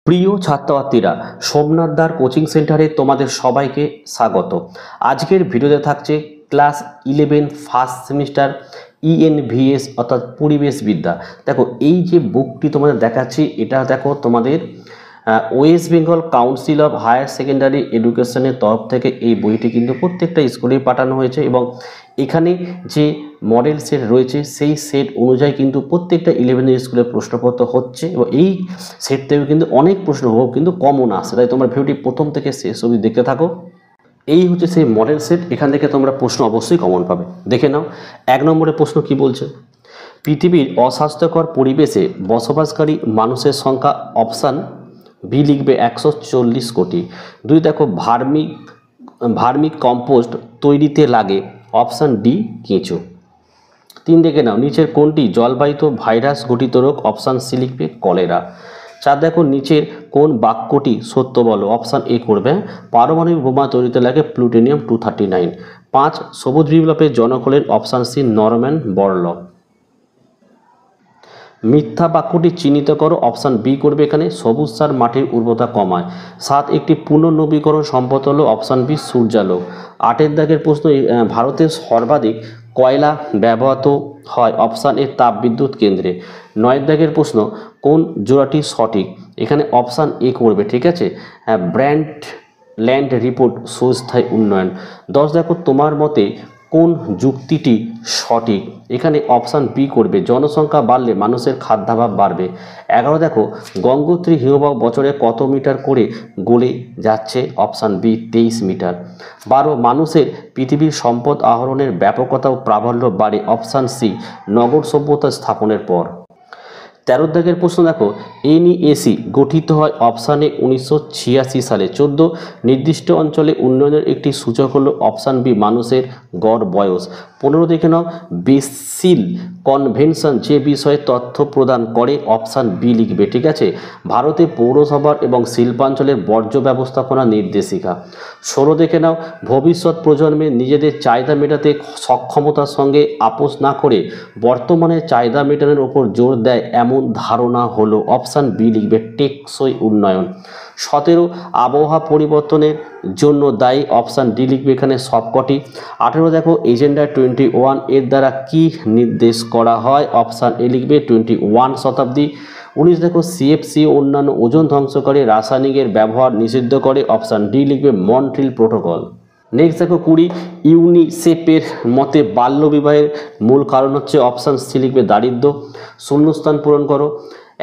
প্রিয় ছাত্রছাত্রীরা, সোমনাথ দার কোচিং সেন্টারে তোমাদের সবাইকে স্বাগত। আজকের ভিডিওতে থাকছে ক্লাস 11 ফার্স্ট সেমিস্টার ইএনভিএস অর্থাৎ পরিবেশবিদ্যা। দেখো, এই যে বুকটি তোমাদের দেখাচ্ছি, এটা দেখো তোমাদের West Bengal Council of Higher Secondary এডুকেশনের তরফ থেকে এই বইটি কিন্তু প্রত্যেকটা স্কুলে পাঠানো হয়েছে এবং এখানে যে মডেল সেট রয়েছে সেই সেট অনুযায়ী কিন্তু প্রত্যেকটা 11 স্কুলে প্রশ্নপত্র হচ্ছে এবং এই সেট থেকে কিন্তু অনেক প্রশ্ন কিন্তু কমন আসে। তাই তোমরা ভিডিওটি প্রথম থেকে শেষ অবধি দেখতে থাকো। এই হচ্ছে সেই মডেল সেট, এখান থেকে তোমরা প্রশ্ন অবশ্যই কমন পাবে। দেখে নাও, 1 নম্বরের প্রশ্ন কি বলছে। পৃথিবীর অস্বাস্থ্যকর পরিবেশে বসবাসকারী মানুষের সংখ্যা অপশান বি লিখবে 140 কোটি। 2 দেখো, ভার্মিক কম্পোস্ট তৈরিতে লাগে অপশান ডি কেঁচো। 3 দেখে নাও, নিচের কোনটি জলবাহিত ভাইরাস ঘটিত রোগ অপশান সি লিখবে কলেরা। 4 দেখো, নিচের কোন বাক্যটি সত্য বলো অপশান এ করবে পারমাণবিক বোমা তৈরিতে লাগে প্লুটোনিয়াম 239। 5 সবুজ বিপ্লবের জনক হলেন অপশান সি নরম্যান বরলগ। মিথ্যা বাক্যটি চিহ্নিত করো অপশান বি করবে এখানে সবুজ সার মাটির উর্বরতা কমায়। 7 একটি পুনর্নবীকরণ সম্পদ হলো অপশান বি সূর্যালোক। 8 দাগের প্রশ্ন, ভারতের সর্বাধিক কয়লা ব্যবহৃত হয় অপশান এ তাপবিদ্যুৎ কেন্দ্রে। 9 দাগের প্রশ্ন, কোন জোড়াটি সঠিক এখানে অপশান এ করবে, ঠিক আছে, ব্র্যান্ড ল্যান্ড রিপোর্ট সুস্থায়ী উন্নয়ন। 10 দেখো, তোমার মতে কোন যুক্তিটি সঠিক এখানে অপশান বি করবে জনসংখ্যা বাড়লে মানুষের খাদ্যাভাব বাড়বে। 11 দেখো, গঙ্গোত্রী হিমবাহ বছরে কত মিটার করে গলে যাচ্ছে অপশান বি 23 মিটার। 12 মানুষের পৃথিবীর সম্পদ আহরণের ব্যাপকতা ও প্রাবল্য বাড়ে অপশান সি নগর সভ্যতা স্থাপনের পর। 13 দাগের প্রশ্ন দেখো, এনইএসি গঠিত হয় অপশানে 1986 সালে। 14 নির্দিষ্ট অঞ্চলে উন্নয়নের একটি সূচক হলো অপশান বি মানুষের গড় বয়স। 15 দেখে নাও, বেসিল কনভেনশন যে বিষয়ে তথ্য প্রদান করে অপশান বি লিখবে, ঠিক আছে, ভারতে পৌরসভার এবং শিল্পাঞ্চলের বর্জ্য ব্যবস্থাপনা নির্দেশিকা। 16 দেখে নাও, ভবিষ্যৎ প্রজন্মের নিজেদের চাহিদা মেটাতে সক্ষমতার সঙ্গে আপোষ না করে বর্তমানে চাহিদা মেটানোর ওপর জোর দেয় এমন ধারণা হলো অপশান বি লিখবে টেকসই উন্নয়ন। 17 আবহাওয়া পরিবর্তনের জন্য দায়ী অপশান ডি লিখবে এখানে সবকটি। 18 দেখো, এজেন্ডা 21 এর দ্বারা কি নির্দেশ করা হয় অপশান এ লিখবে 21 শতাব্দী। 19 দেখো, সিএফসি অন্যান্য ওজন ধ্বংসকারী রাসায়নিকের ব্যবহার নিষিদ্ধ করে অপশান ডি লিখবে মন্ট্রিল প্রোটোকল। নেক্সট দেখো 20 ইউনিসেফের মতে বাল্যবিবাহের মূল কারণ হচ্ছে অপশান সি লিখবে দারিদ্র্য। শূন্যস্থান পূরণ করো।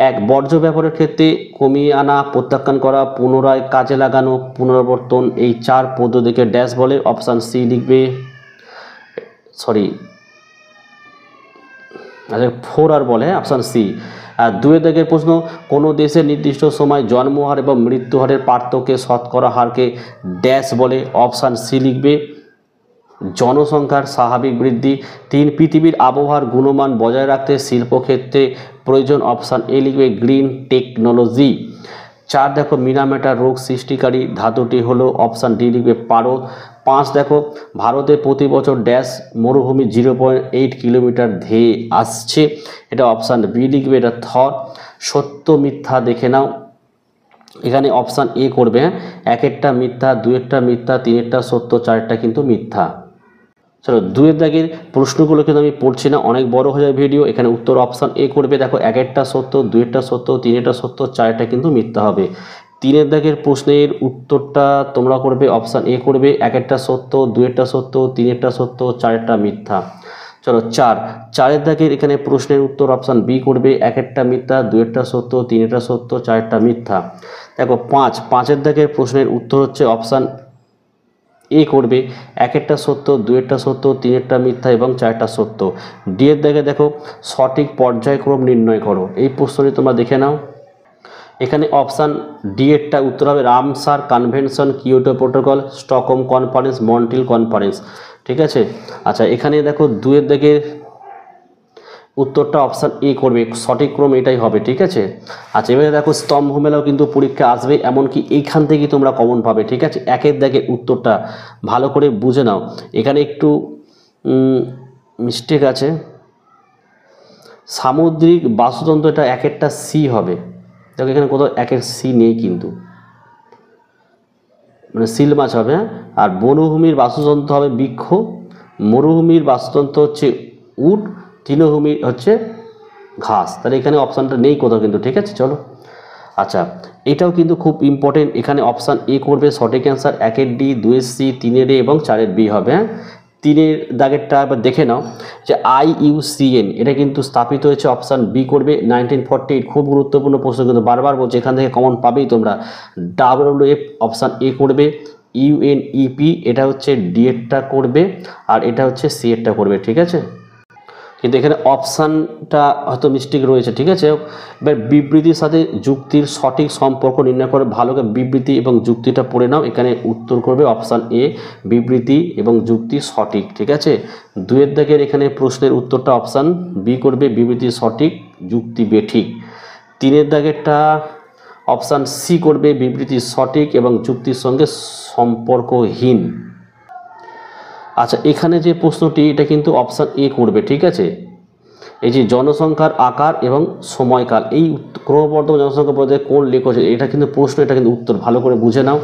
1 বর্জ্য ব্যবহারের ক্ষেত্রে কমিয়ে আনা, প্রত্যাখ্যান করা, পুনরায় কাজে লাগানো, পুনরাবর্তন এই 4 পদ্ধতিকে ড্যাশ বলে অপশান সি লিখবে, আচ্ছা 4 আর বলে অপশান সি। আর 2 দাগের প্রশ্ন, কোনো দেশের নির্দিষ্ট সময় জন্মহার এবং মৃত্যু হারের পার্থক্যে শতকরা হারকে ড্যাশ বলে অপশান সি লিখবে জনসংখ্যার স্বাভাবিক বৃদ্ধি। 3 পৃথিবীর আবহাওয়ার গুণমান বজায় রাখতে শিল্পক্ষেত্রে প্রয়োজন অপশান এ লিখবে গ্রিন টেকনোলজি। 4 দেখো, মিনামেটার রোগ সৃষ্টিকারী ধাতুটি হলো অপশান ডি লিখবে পারদ। 5 দেখো, ভারতে প্রতি বছর ড্যাশ মরুভূমি 0.8 কিলোমিটার ধেয়ে আসছে, এটা অপশান বি লিখবে, এটা থর। সত্য মিথ্যা দেখে নাও, এখানে অপশান এ করবে, 1 মিথ্যা, 2 মিথ্যা, 3 সত্য, 4 কিন্তু মিথ্যা। চলো 2 দাগের প্রশ্নগুলো কিন্তু আমি পড়ছি না, অনেক বড় হয়ে যায় ভিডিও। এখানে উত্তর অপশান এ করবে, দেখো 1 সত্য, 2 সত্য, 3 সত্য, 4 কিন্তু মিথ্যা হবে। 3 দাগের প্রশ্নের উত্তরটা তোমরা করবে অপশান এ করবে, 1 সত্য, 2 সত্য, 3 সত্য, 4 মিথ্যা। চলো 4 দাগের এখানে প্রশ্নের উত্তর অপশান বি করবে, 1 মিথ্যা, 2 সত্য, 3 সত্য, 4 মিথ্যা। দেখো 5 দাগের প্রশ্নের উত্তর হচ্ছে অপশান এ করবে, 1 সত্য, 2 সত্য, 3 মিথ্যা এবং 4 সত্য। ডি এর দাগে দেখো, সঠিক পর্যায়ক্রম নির্ণয় করো, এই প্রশ্নটি তোমরা দেখে নাও। এখানে অপশান ডি এরটা উত্তর হবে Ramsar convention, Kyoto protocol, Stockholm conference, Montreal conference, ঠিক আছে। আচ্ছা এখানে দেখো 2 এর দাগে উত্তরটা অপশান এ করবে, সঠিক ক্রম এটাই হবে, ঠিক আছে। আচ্ছা এবারে দেখো স্তম্ভ মেলাও কিন্তু পরীক্ষা আসবে, এমনকি এইখান থেকেই তোমরা কমন পাবে, ঠিক আছে। 1 দাগের উত্তরটা ভালো করে বুঝে নাও, এখানে একটু মিস্টেক আছে, সামুদ্রিক বাস্তুতন্ত্র, এটা 1 সি হবে, দেখো এখানে কোথাও একের সি নেই কিন্তু, মানে সিল মাছ হবে। হ্যাঁ, আর বনভূমির বাস্তুতন্ত্র হবে বৃক্ষ, মরুভূমির বাস্তুতন্ত্র হচ্ছে উট, তৃণভূমির হচ্ছে ঘাস। তাহলে এখানে অপশানটা নেই কোথাও কিন্তু, ঠিক আছে। চলো আচ্ছা, এটাও কিন্তু খুব ইম্পর্টেন্ট। এখানে অপশান এ করবে সঠিক অ্যান্সার, 1-এর ডি, 2-এর সি, 3-এর এ এবং 4-এর বি হবে। হ্যাঁ, 3-এর দাগেরটা এবার দেখে নাও যে IUCN এটা কিন্তু স্থাপিত হয়েছে, অপশান বি করবে 1948। খুব গুরুত্বপূর্ণ প্রশ্ন কিন্তু, বারবার বলছে এখান থেকে কমন পাবেই তোমরা। WWF অপশান এ করবে, UNEP এটা হচ্ছে ডি এরটা করবে, আর এটা হচ্ছে সি এরটা করবে, ঠিক আছে। কিন্তু এখানে অপশানটা হয়তো মিস্টেক রয়েছে, ঠিক আছে। এবার বিবৃতির সাথে যুক্তির সঠিক সম্পর্ক নির্ণয় করে ভালো করে বিবৃতি এবং যুক্তিটা পড়ে নাও। এখানে উত্তর করবে অপশান এ, বিবৃতি এবং যুক্তি সঠিক, ঠিক আছে। 2-এর দাগের এখানে প্রশ্নের উত্তরটা অপশান বি করবে, বিবৃতি সঠিক, যুক্তি বেঠিক। 3-এর দাগেরটা অপশান সি করবে, বিবৃতি সঠিক এবং যুক্তির সঙ্গে সম্পর্কহীন। আচ্ছা, এখানে যে প্রশ্নটি এটা কিন্তু অপশান এ করবে, ঠিক আছে। এই যে জনসংখ্যার আকার এবং সময়কাল, এই ক্রমবর্ধমান জনসংখ্যা পর্যায়ে কোন লেখক, এটা কিন্তু প্রশ্ন, এটা কিন্তু উত্তর ভালো করে বুঝে নাও।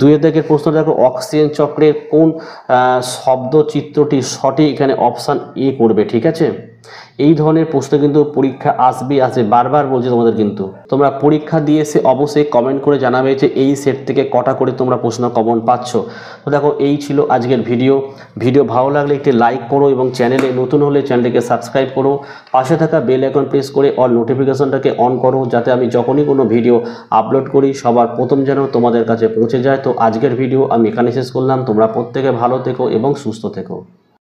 2-এর দাগের প্রশ্ন দেখো, অক্সিজেন চক্রের কোন শব্দচিত্রটি সঠিক, এখানে অপশান এ করবে, ঠিক আছে। এই ধরনের প্রশ্ন কিন্তু পরীক্ষা আসবে, বারবার বলছি তোমাদের। কিন্তু তোমরা পরীক্ষা দিয়ে এসে অবশ্যই কমেন্ট করে জানাবে যে এই সেট থেকে কটা করে তোমরা প্রশ্ন কমন পাচ্ছ। তো দেখো এই ছিল আজকের ভিডিও ভালো লাগলে একটি লাইক করো এবং চ্যানেলে নতুন হলে চ্যানেলটিকে সাবস্ক্রাইব করো, পাশে থাকা বেল আইকন প্রেস করে অল নোটিফিকেশনটাকে অন করো, যাতে আমি যখনই কোনো ভিডিও আপলোড করি সবার প্রথম যেন তোমাদের কাছে পৌঁছে যায়। তো আজকের ভিডিও আমি এখানে শেষ করলাম। তোমরা প্রত্যেকে ভালো থেকো এবং সুস্থ থেকো।